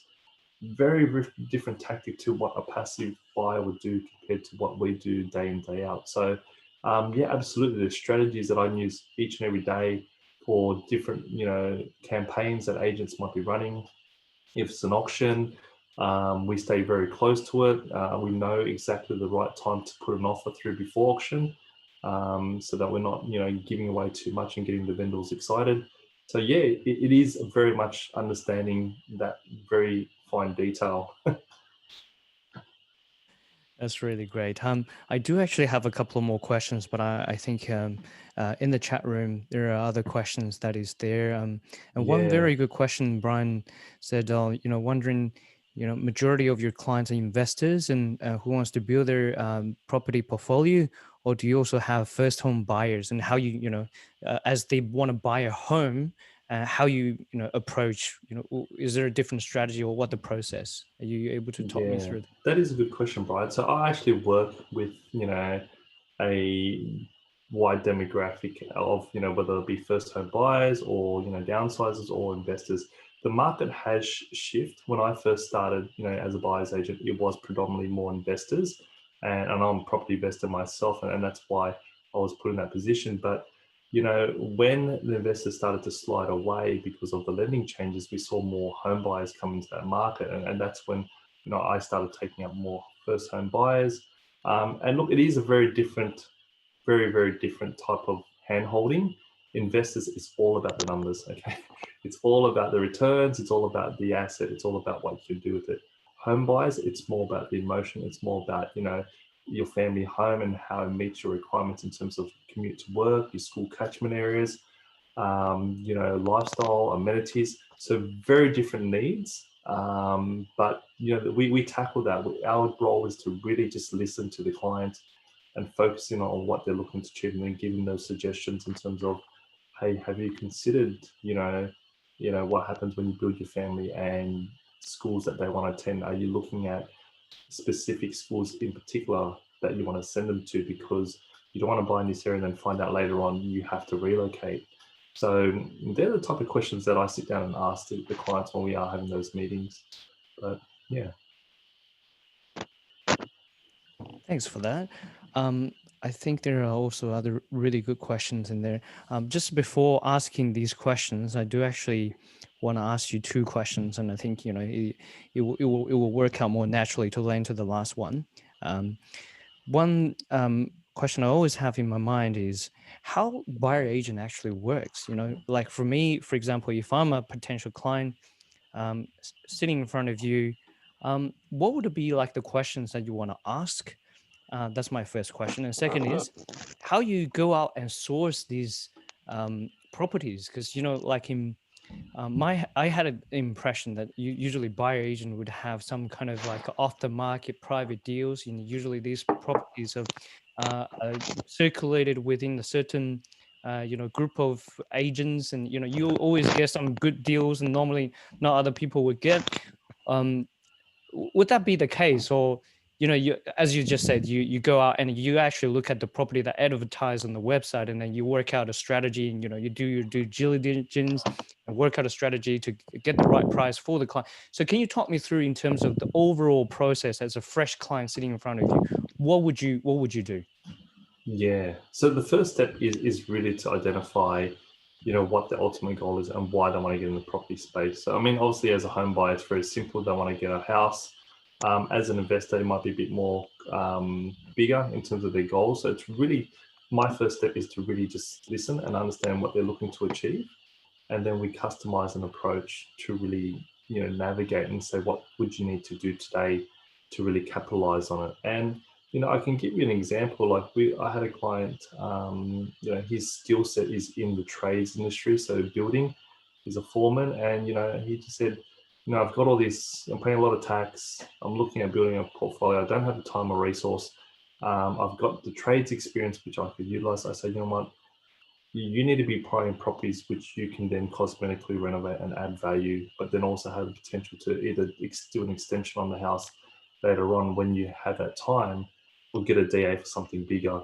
Very different tactic to what a passive buyer would do compared to what we do day in, day out. So yeah, absolutely. There's strategies that I use each and every day for different, campaigns that agents might be running. If it's an auction, we stay very close to it. We know exactly the right time to put an offer through before auction, so that we're not, giving away too much and getting the vendors excited. So yeah, it is very much understanding that very fine detail. That's really great. I do actually have a couple more questions, but I think in the chat room there are other questions that is there. And one very good question, Brian said, wondering, majority of your clients are investors and who wants to build their property portfolio, or do you also have first home buyers, and how as they want to buy a home, how you approach, is there a different strategy, or what the process? Are you able to talk me through that? That is a good question, Brian. So I actually work with, a wide demographic of, whether it be first home buyers or, downsizers or investors. The market has shifted. When I first started, as a buyer's agent, it was predominantly more investors, and I'm a property investor myself, and that's why I was put in that position. But when the investors started to slide away because of the lending changes, we saw more home buyers come into that market, and that's when I started taking up more first home buyers. And look, it is a very different type of hand holding. Investors, it's all about the numbers. Okay, it's all about the returns, it's all about the asset, it's all about what you can do with it. Home buyers, it's more about the emotion, it's more about your family home and how it meets your requirements in terms of commute to work, your school catchment areas, lifestyle, amenities. So very different needs. But we tackle that. Our role is to really just listen to the client and focusing on what they're looking to achieve, and then giving those suggestions in terms of, hey, have you considered, what happens when you build your family and schools that they want to attend? Are you looking at specific schools in particular that you want to send them to, because you don't want to buy in this area and then find out later on you have to relocate? So they're the type of questions that I sit down and ask the clients when we are having those meetings. But yeah. Thanks for that. I think there are also other really good questions in there. Just before asking these questions, I do actually want to ask you two questions, and I think it will work out more naturally to land to the last one. One question I always have in my mind is how buyer agent actually works. Like for me, for example, if I'm a potential client sitting in front of you, what would it be like the questions that you want to ask? That's my first question. And second is how you go out and source these properties, because like in I had an impression that usually buyer agent would have some kind of like off the market private deals. Usually these properties are circulated within a certain group of agents, and you always get some good deals, and normally not other people would get. Would that be the case? Or you, as you just said, you go out and you actually look at the property that advertised on the website, and then you work out a strategy, and you do your due diligence and work out a strategy to get the right price for the client. So can you talk me through in terms of the overall process as a fresh client sitting in front of you? What would you do? Yeah. So the first step is really to identify, what the ultimate goal is and why they want to get in the property space. So, I mean, obviously as a home buyer, it's very simple. They want to get a house. As an investor, it might be a bit more bigger in terms of their goals. So it's really, my first step is to really just listen and understand what they're looking to achieve. and then we customize an approach to really, navigate and say, what would you need to do today to really capitalize on it? And, I can give you an example. Like I had a client, his skill set is in the trades industry. So building, he's a foreman, and, he just said, I've got all this, I'm paying a lot of tax. I'm looking at building a portfolio. I don't have the time or resource. I've got the trades experience, which I could utilize. I said, you know what? You need to be buying properties which you can then cosmetically renovate and add value, but then also have the potential to either do an extension on the house later on when you have that time, or get a DA for something bigger.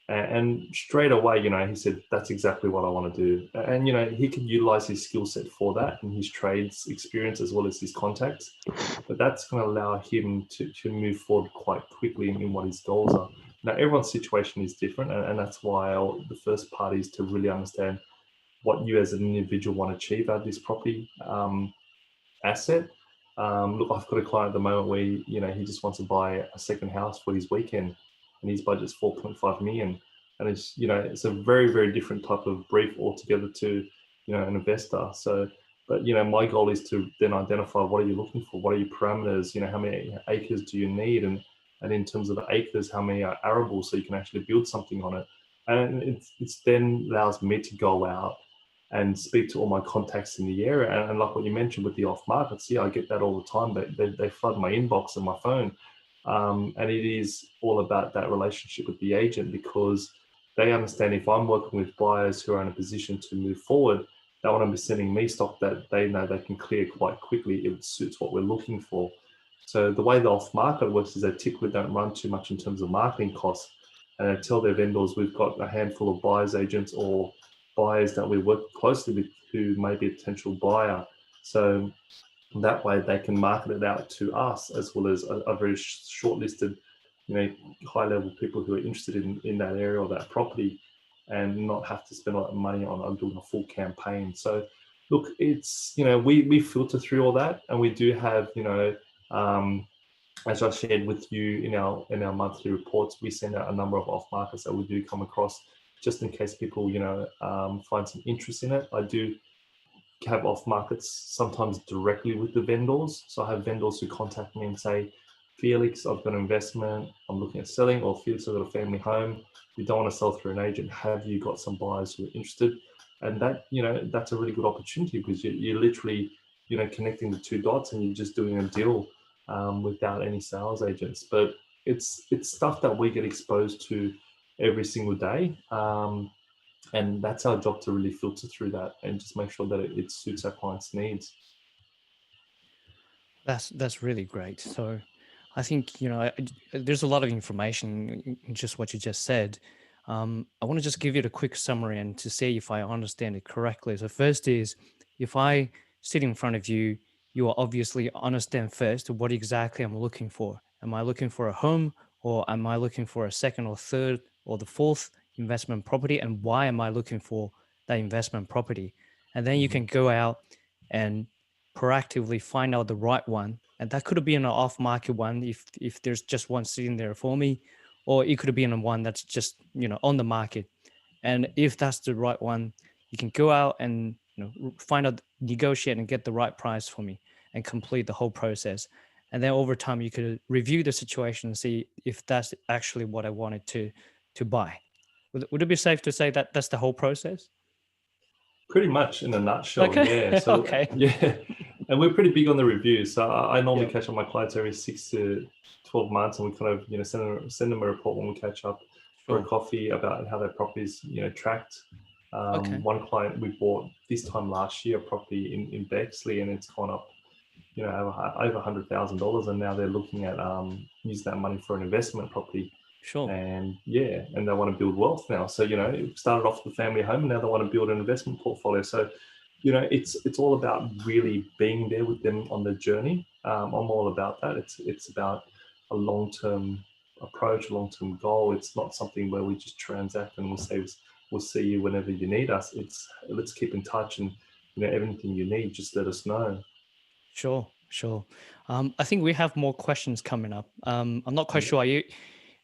And straight away, he said, that's exactly what I want to do. And, he could utilize his skill set for that and his trades experience as well as his contacts. But that's going to allow him to move forward quite quickly in what his goals are. Now, everyone's situation is different. And that's why the first part is to really understand what you as an individual want to achieve out of this property asset. Look, I've got a client at the moment where, he just wants to buy a second house for his weekend, and his budget's 4.5 million. And it's, it's a very, very different type of brief altogether to, an investor. So, but, my goal is to then identify, what are you looking for? What are your parameters? How many acres do you need? And in terms of the acres, how many are arable so you can actually build something on it? And it's then allows me to go out and speak to all my contacts in the area. And like what you mentioned with the off markets, I get that all the time. They flood my inbox and my phone. And it is all about that relationship with the agent, because they understand if I'm working with buyers who are in a position to move forward, they want to be sending me stock that they know they can clear quite quickly. It suits what we're looking for. So the way the off market works is they typically don't run too much in terms of marketing costs. And they tell their vendors, we've got a handful of buyers agents or buyers that we work closely with who may be a potential buyer. So that way they can market it out to us, as well as a very shortlisted, high level people who are interested in that area or that property, and not have to spend a lot of money on doing a full campaign. So look, it's, we filter through all that, and we do have, as I shared with you in our monthly reports, we send out a number of off markets that we do come across, just in case people, find some interest in it. I do have off markets sometimes directly with the vendors. So I have vendors who contact me and say, Felix, I've got an investment, I'm looking at selling, or Felix, I've got a family home, we don't want to sell through an agent. Have you got some buyers who are interested? And that, that's a really good opportunity, because you're literally, connecting the two dots, and you're just doing a deal without any sales agents. But it's stuff that we get exposed to every single day. And that's our job, to really filter through that and just make sure that it suits our clients' needs. That's really great. So I think, there's a lot of information in just what you just said. I want to just give you a quick summary and to see if I understand it correctly. So first is, if I sit in front of you, you will obviously understand first what exactly I'm looking for. Am I looking for a home, or am I looking for a second or third or the fourth investment property? And why am I looking for that investment property? And then you can go out and proactively find out the right one. And that could be an off-market one if there's just one sitting there for me, or it could be in one that's just, on the market. And if that's the right one, you can go out and, find out, negotiate and get the right price for me and complete the whole process. And then over time, you could review the situation and see if that's actually what I wanted to buy. Would it be safe to say that that's the whole process? Pretty much in a nutshell, Okay. yeah. So Okay. yeah, and we're pretty big on the reviews. So I normally Yeah. catch up my clients every 6 to 12 months, and we kind of send them a report when we catch up for a Sure. coffee about how their properties tracked. Okay. One client we bought this time last year, a property in Bexley, and it's gone up over $100,000, and now they're looking at using that money for an investment property. Sure. And and they want to build wealth now. So it started off with a family home, and now they want to build an investment portfolio. So it's all about really being there with them on the journey. I'm all about that. It's about a long-term approach, long-term goal. It's not something where we just transact and we'll see you whenever you need us. It's let's keep in touch, and everything you need, just let us know. Sure. I think we have more questions coming up. I'm not quite sure. Are you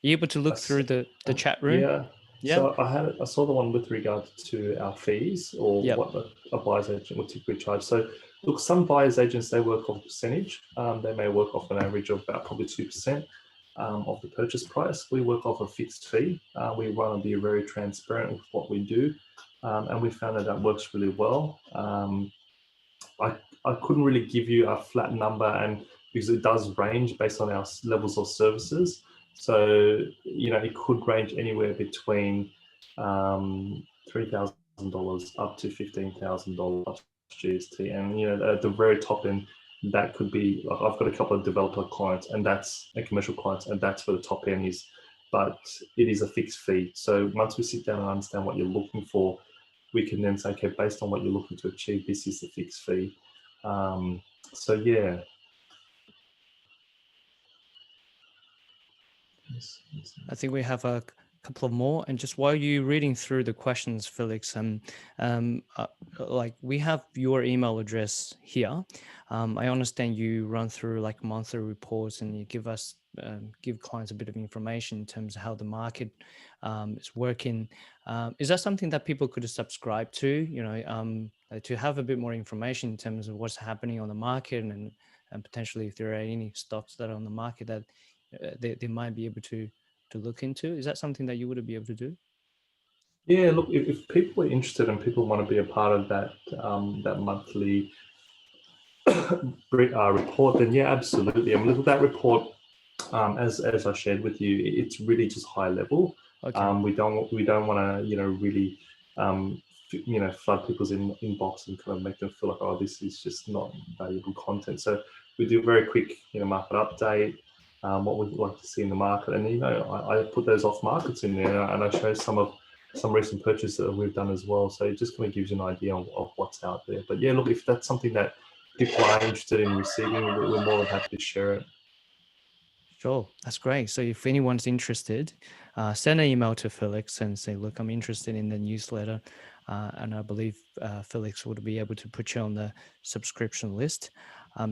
able to look through the chat room? Yeah, Yeah. So I saw the one with regard to our fees or Yep. what a buyer's agent would typically charge. So look, some buyer's agents, they work off a percentage. They may work off an average of about probably 2% of the purchase price. We work off a fixed fee. We want to be very transparent with what we do. And we found that works really well. I couldn't really give you a flat number, and because it does range based on our levels of services. So, it could range anywhere between $3,000 up to $15,000 plus GST. And, at the very top end, that could be, like, I've got a couple of developer clients and commercial clients, and that's where the top end is. But it is a fixed fee. So once we sit down and understand what you're looking for, we can then say, okay, based on what you're looking to achieve, this is the fixed fee. So yeah. I think we have a couple of more, and just while you're reading through the questions, Felix, like we have your email address here. I understand you run through like monthly reports and you give clients a bit of information in terms of how the market is working. Is that something that people could subscribe to, to have a bit more information in terms of what's happening on the market and potentially if there are any stocks that are on the market that they might be able to look into? Is that something that you would be able to do? Yeah, look, if people are interested and people want to be a part of that that monthly report, then yeah, absolutely. I mean, look, that report, as I shared with you, it's really just high level. Okay. We don't want to really flood people's inbox and kind of make them feel like, oh, this is just not valuable content. So we do a very quick market update, what we'd like to see in the market, and I put those off markets in there, and I show some recent purchases that we've done as well. So it just kind of gives you an idea of what's out there. But yeah, look, if that's something that people are interested in receiving, we're more than happy to share it. Sure, that's great. So if anyone's interested, send an email to Felix and say, look, I'm interested in the newsletter. And I believe Felix would be able to put you on the subscription list.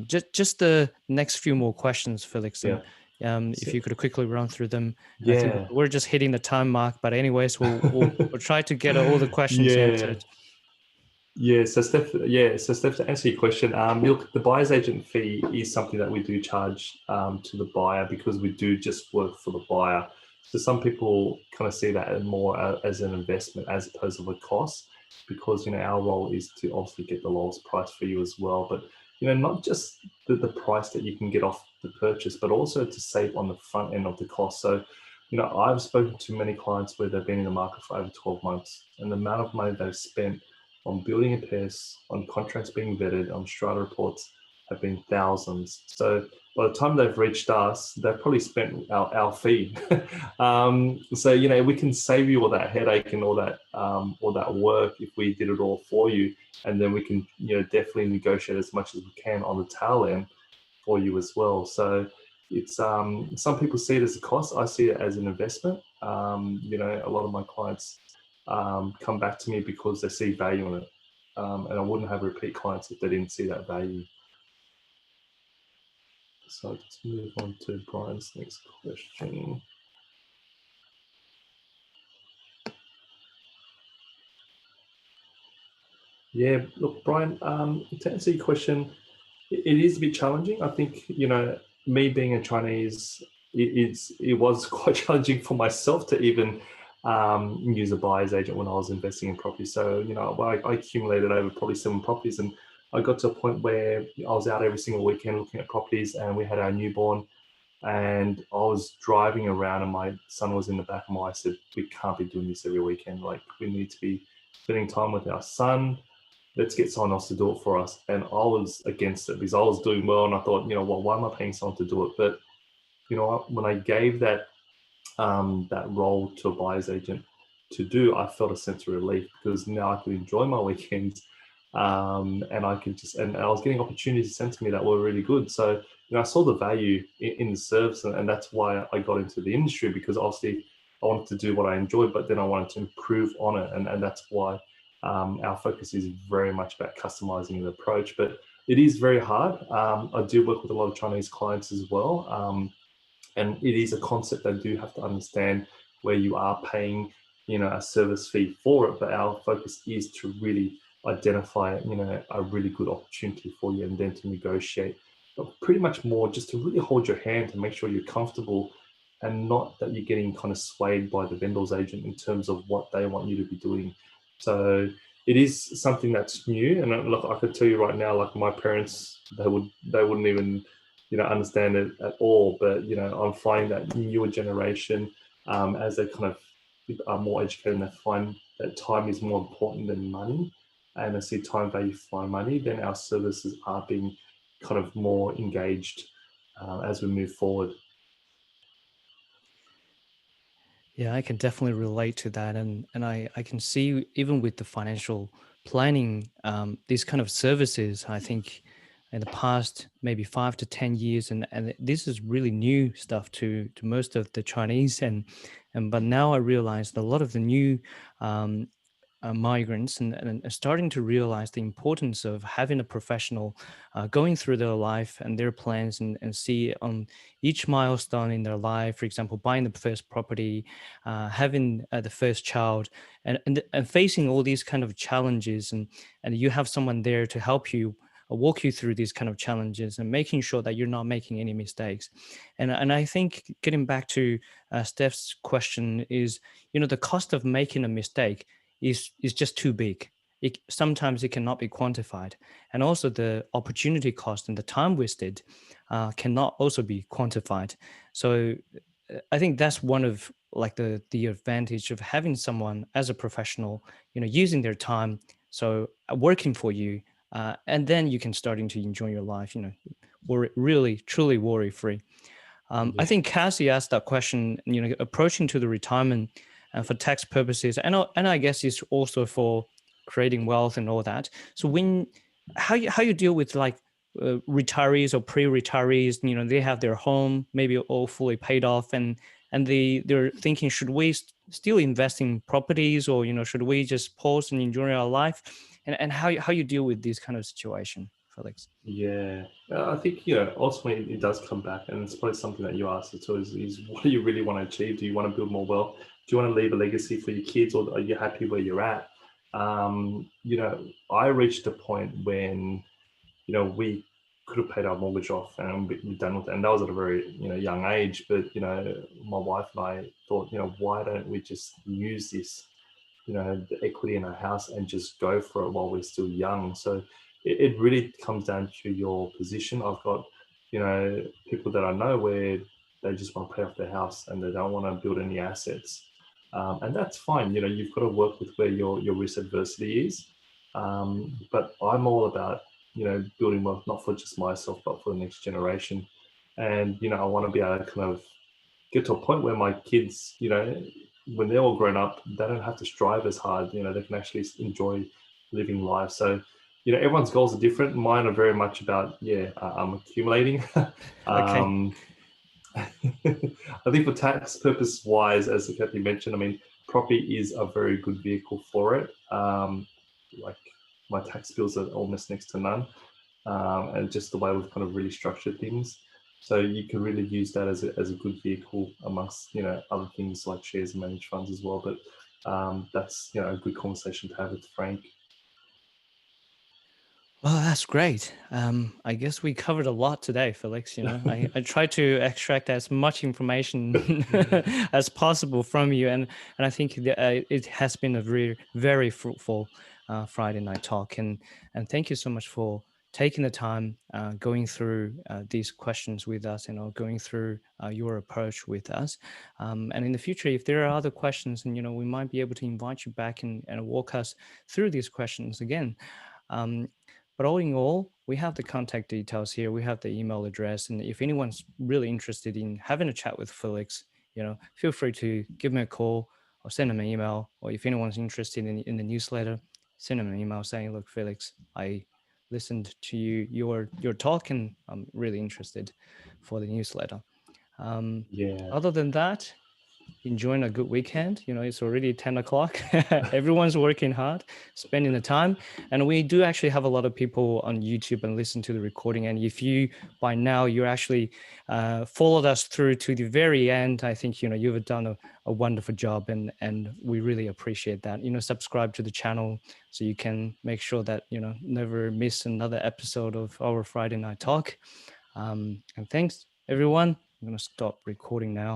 Just the next few more questions, Felix. Yeah. If you could quickly run through them. Yeah. I think we're just hitting the time mark, but anyways, we'll try to get all the questions answered. Yeah, so Steph, to answer your question, look, the buyer's agent fee is something that we do charge to the buyer because we do just work for the buyer. So some people kind of see that more as an investment as opposed to a cost, because our role is to obviously get the lowest price for you as well. But not just the price that you can get off the purchase, but also to save on the front end of the cost. So I've spoken to many clients where they've been in the market for over 12 months, and the amount of money they've spent on building a PES, on contracts being vetted, on strata reports have been thousands. So by the time they've reached us, they've probably spent our fee. So we can save you all that headache and all that work if we did it all for you, and then we can definitely negotiate as much as we can on the tail end for you as well. So it's some people see it as a cost. I see it as an investment. A lot of my clients come back to me because they see value in it, and I wouldn't have repeat clients if they didn't see that value. So let's move on to Brian's next question. Yeah, look, Brian, to answer your question, it is a bit challenging. I think me being a Chinese, it was quite challenging for myself to even use a buyer's agent when I was investing in property. So, I accumulated over probably 7 properties, and I got to a point where I was out every single weekend looking at properties, and we had our newborn, and I was driving around and my son was in the back of my eye. I said, we can't be doing this every weekend. Like, we need to be spending time with our son. Let's get someone else to do it for us. And I was against it because I was doing well, and I thought, why am I paying someone to do it? But when I gave that role to a buyer's agent to do, I felt a sense of relief because now I could enjoy my weekends, and I could and I was getting opportunities sent to me that were really good. So I saw the value in the service, and that's why I got into the industry, because obviously I wanted to do what I enjoyed, but then I wanted to improve on it, and that's why our focus is very much about customizing the approach. But it is very hard. I do work with a lot of Chinese clients as well. And it is a concept they do have to understand, where you are paying a service fee for it, but our focus is to really identify, a really good opportunity for you and then to negotiate. But pretty much more just to really hold your hand to make sure you're comfortable and not that you're getting kind of swayed by the vendor's agent in terms of what they want you to be doing. So it is something that's new. And look, I could tell you right now, like my parents, they wouldn't even, understand it at all. But, I'm finding that newer generation, as they kind of are more educated and they find that time is more important than money, and they see time value for money, then our services are being kind of more engaged as we move forward. Yeah, I can definitely relate to that. And I can see even with the financial planning, these kind of services, I think in the past maybe 5 to 10 years, and this is really new stuff to most of the Chinese, and but now I realized a lot of the new migrants and are starting to realize the importance of having a professional going through their life and their plans, and see on each milestone in their life, for example, buying the first property, having the first child, and facing all these kind of challenges, and you have someone there to help you walk you through these kind of challenges and making sure that you're not making any mistakes. And I think getting back to Steph's question is, the cost of making a mistake is just too big. Sometimes it cannot be quantified, and also the opportunity cost and the time wasted cannot also be quantified. So I think that's one of like the advantage of having someone as a professional, using their time, so working for you, and then you can starting to enjoy your life, really truly worry free. I think Cassie asked that question, approaching to the retirement for tax purposes, and I guess it's also for creating wealth and all that. So how you deal with like retirees or pre-retirees, they have their home maybe all fully paid off, and they're thinking, should we still invest in properties, or should we just pause and enjoy our life, and how you deal with this kind of situation, Felix? Yeah, I think ultimately it does come back, and it's probably something that you asked. So is what do you really want to achieve? Do you want to build more wealth? Do you want to leave a legacy for your kids, or are you happy where you're at? I reached a point when we could have paid our mortgage off and we're done with it, and that was at a very young age. But my wife and I thought, why don't we just use this, the equity in our house, and just go for it while we're still young? So it really comes down to your position. I've got, people that I know where they just want to pay off their house and they don't want to build any assets. And that's fine. You've got to work with where your risk adversity is. But I'm all about, building wealth, not for just myself, but for the next generation. And, I want to be able to kind of get to a point where my kids, when they're all grown up, they don't have to strive as hard. They can actually enjoy living life. So, everyone's goals are different. Mine are very much about, I'm accumulating. Okay. I think for tax purpose wise, as Kathy mentioned, I mean, property is a very good vehicle for it. Like my tax bills are almost next to none. And just the way we've kind of really structured things. So you can really use that as a good vehicle amongst, other things like shares and managed funds as well. But that's, a good conversation to have with Frank. Well, that's great. I guess we covered a lot today, Felix. I tried to extract as much information as possible from you, and I think it has been a very, very fruitful Friday night talk. And thank you so much for taking the time, going through these questions with us, and going through your approach with us. And in the future, if there are other questions, and we might be able to invite you back and walk us through these questions again. But all in all, we have the contact details here. We have the email address. And if anyone's really interested in having a chat with Felix, feel free to give me a call or send him an email. Or if anyone's interested in the newsletter, send him an email saying, look, Felix, I listened to your talk, and I'm really interested for the newsletter. Yeah. Other than that, enjoying a good weekend. It's already 10 o'clock. Everyone's working hard, spending the time. And we do actually have a lot of people on YouTube and listen to the recording. And if you, by now, you actually followed us through to the very end, I think, you've done a wonderful job, and we really appreciate that. Subscribe to the channel so you can make sure that, never miss another episode of our Friday Night Talk. And thanks, everyone. I'm going to stop recording now.